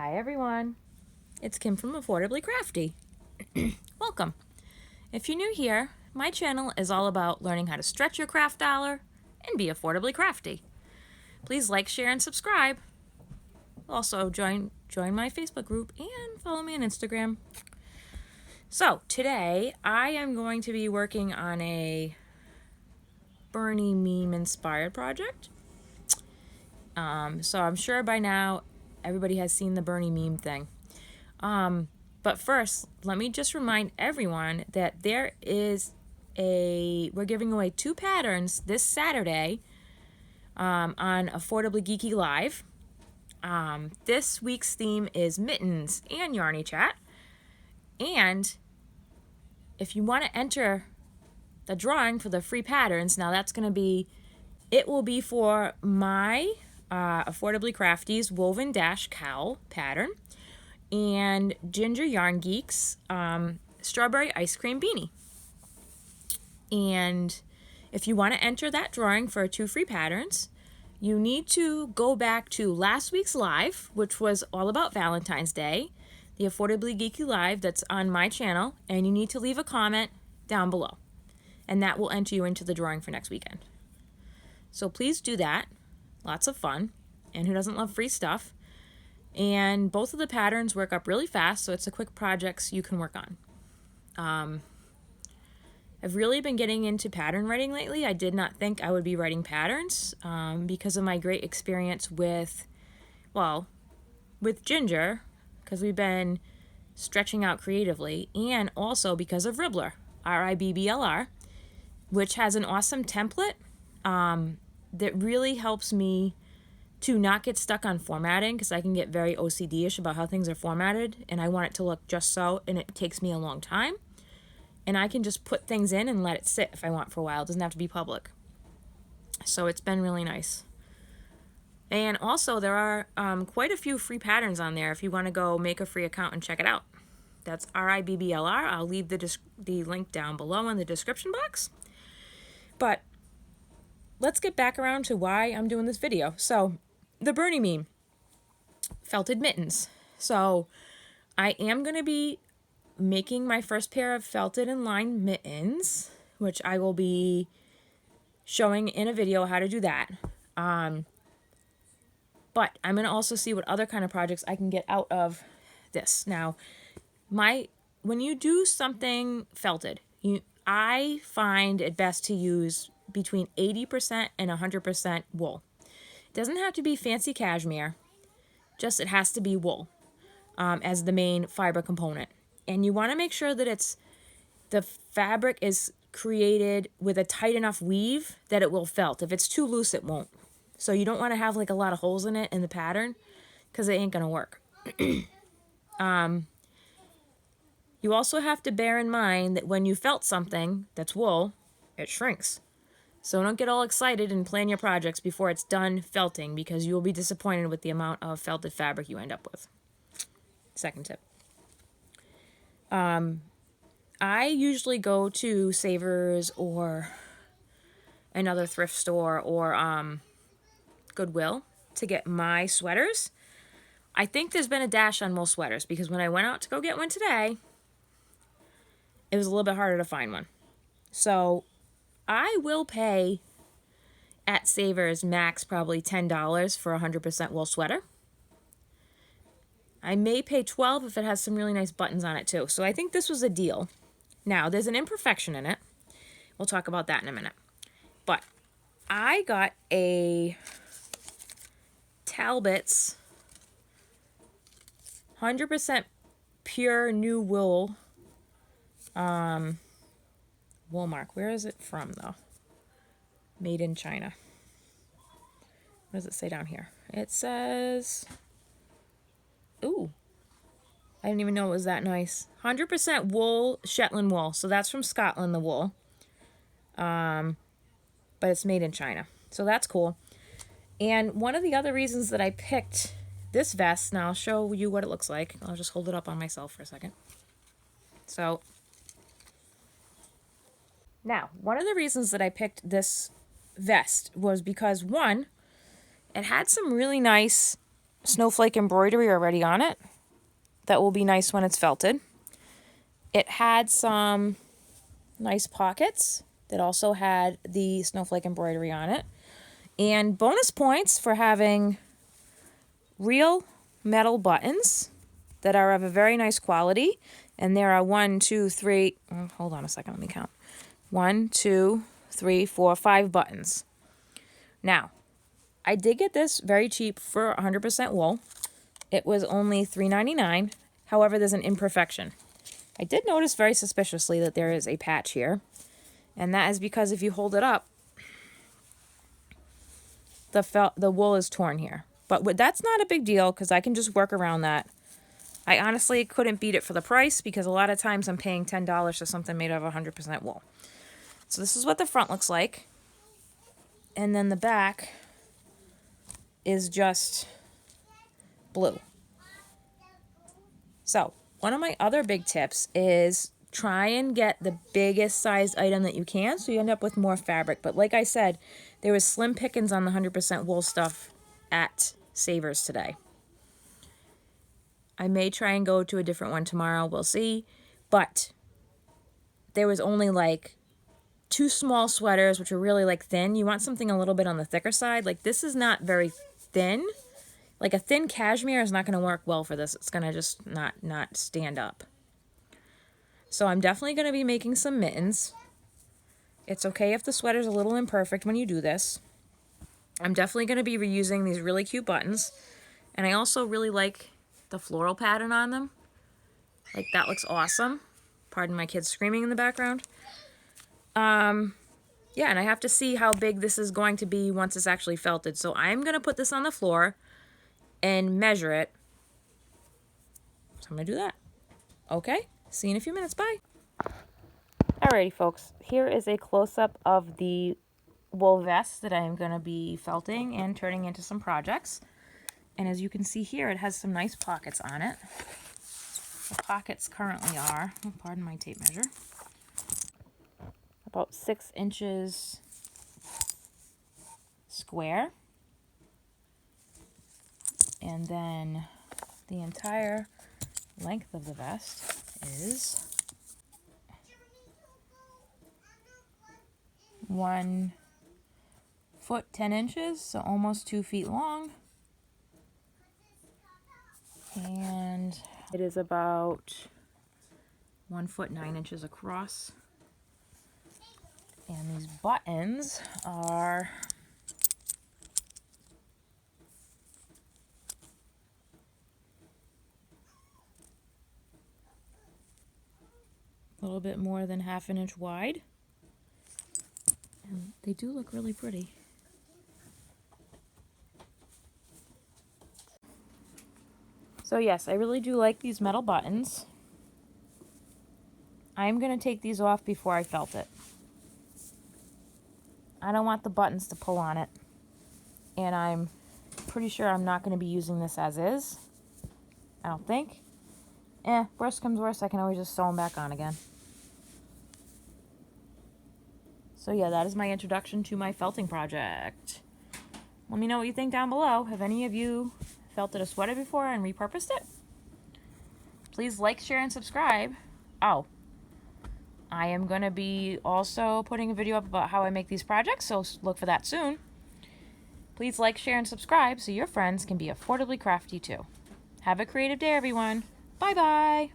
Hi everyone, it's Kim from Affordably Crafty. Welcome. If you're new here, my channel is all about learning how to stretch your craft dollar and be affordably crafty. Please like, share, and subscribe. Also, join my Facebook group and follow me on Instagram. So, today I am going to be working on a Bernie meme inspired project. So I'm sure by now everybody has seen the Bernie meme thing. But first, let me just remind everyone that we're giving away 2 patterns this Saturday on Affordably Geeky Live. This week's theme is mittens and Yarny Chat. And if you want to enter the drawing for the free patterns, now it will be for my Affordably Crafty's Woven Dash Cowl pattern and Ginger Yarn Geek's Strawberry Ice Cream Beanie. And if you want to enter that drawing for 2 free patterns, you need to go back to last week's live, which was all about Valentine's Day, the Affordably Geeky Live that's on my channel, and you need to leave a comment down below. And that will enter you into the drawing for next weekend. So please do that. Lots of fun. And who doesn't love free stuff? And both of the patterns work up really fast, so it's a quick project you can work on. I've really been getting into pattern writing lately. I did not think I would be writing patterns because of my great experience with Ginger, because we've been stretching out creatively, and also because of Ribbler, R-I-B-B-L-R, which has an awesome template that really helps me to not get stuck on formatting, because I can get very OCD-ish about how things are formatted, and I want it to look just so, and it takes me a long time. And I can just put things in and let it sit if I want for a while. It doesn't have to be public. So it's been really nice. And also there are quite a few free patterns on there if you want to go make a free account and check it out. That's R-I-B-B-L-R. I'll leave the link down below in the description box. But let's get back around to why I'm doing this video. So, the Bernie meme, felted mittens. So, I am going to be making my first pair of felted and lined mittens, which I will be showing in a video how to do that. But I'm going to also see what other kind of projects I can get out of this. Now, when you do something felted, I find it best to use between 80% and 100% wool. It doesn't have to be fancy cashmere, just it has to be wool as the main fiber component. And you want to make sure that the fabric is created with a tight enough weave that it will felt. If it's too loose, it won't. So you don't want to have like a lot of holes in it in the pattern, because it ain't going to work. You also have to bear in mind that when you felt something that's wool, it shrinks. So don't get all excited and plan your projects before it's done felting, because you will be disappointed with the amount of felted fabric you end up with. Second tip. I usually go to Savers or another thrift store or Goodwill to get my sweaters. I think there's been a dash on most sweaters, because when I went out to go get one today, it was a little bit harder to find one. So I will pay at Savers max probably $10 for a 100% wool sweater. I may pay $12 if it has some really nice buttons on it too. So I think this was a deal. Now, there's an imperfection in it. We'll talk about that in a minute. But I got a Talbot's 100% pure new wool wool mark. Where is it from, though? Made in China. What does it say down here? It says... Ooh. I didn't even know it was that nice. 100% wool, Shetland wool. So that's from Scotland, the wool. But it's made in China. So that's cool. And one of the other reasons that I picked this vest... Now, I'll show you what it looks like. I'll just hold it up on myself for a second. So... Now, one of the reasons that I picked this vest was because, one, it had some really nice snowflake embroidery already on it. That will be nice when it's felted. It had some nice pockets that also had the snowflake embroidery on it. And bonus points for having real metal buttons that are of a very nice quality. And there are 1, 2, 3, hold on a second, let me count. 1, 2, 3, 4, 5 buttons. Now, I did get this very cheap for 100% wool. It was only $3.99. However, there's an imperfection. I did notice very suspiciously that there is a patch here. And that is because if you hold it up, the wool is torn here. But that's not a big deal because I can just work around that. I honestly couldn't beat it for the price because a lot of times I'm paying $10 for something made of 100% wool. So this is what the front looks like. And then the back is just blue. So one of my other big tips is try and get the biggest sized item that you can so you end up with more fabric. But like I said, there was slim pickings on the 100% wool stuff at Savers today. I may try and go to a different one tomorrow. We'll see. But there was only like 2 small sweaters, which are really like thin. You want something a little bit on the thicker side. Like this is not very thin. Like a thin cashmere is not going to work well for this. It's going to just not stand up. So I'm definitely going to be making some mittens. It's okay if the sweater's a little imperfect when you do this. I'm definitely going to be reusing these really cute buttons. And I also really like the floral pattern on them. Like that looks awesome. Pardon my kids screaming in the background. Yeah, and I have to see how big this is going to be once it's actually felted. So I'm going to put this on the floor and measure it. So I'm going to do that. Okay, see you in a few minutes. Bye. Alrighty, folks. Here is a close-up of the wool vest that I am going to be felting and turning into some projects. And as you can see here, it has some nice pockets on it. The pockets currently are, pardon my tape measure, about 6 inches square. And then the entire length of the vest is 1 foot 10 inches, so almost 2 feet long. And it is about 1 foot 9 inches across. And these buttons are a little bit more than 1/2 inch wide. And they do look really pretty. So yes, I really do like these metal buttons. I'm going to take these off before I felt it. I don't want the buttons to pull on it. And I'm pretty sure I'm not going to be using this as is. I don't think. Worst comes worst, I can always just sew them back on again. So yeah, that is my introduction to my felting project. Let me know what you think down below. Have any of you felted a sweater before and repurposed it? Please like, share, and subscribe. Oh, I am going to be also putting a video up about how I make these projects, so look for that soon. Please like, share, and subscribe so your friends can be affordably crafty too. Have a creative day, everyone. Bye-bye.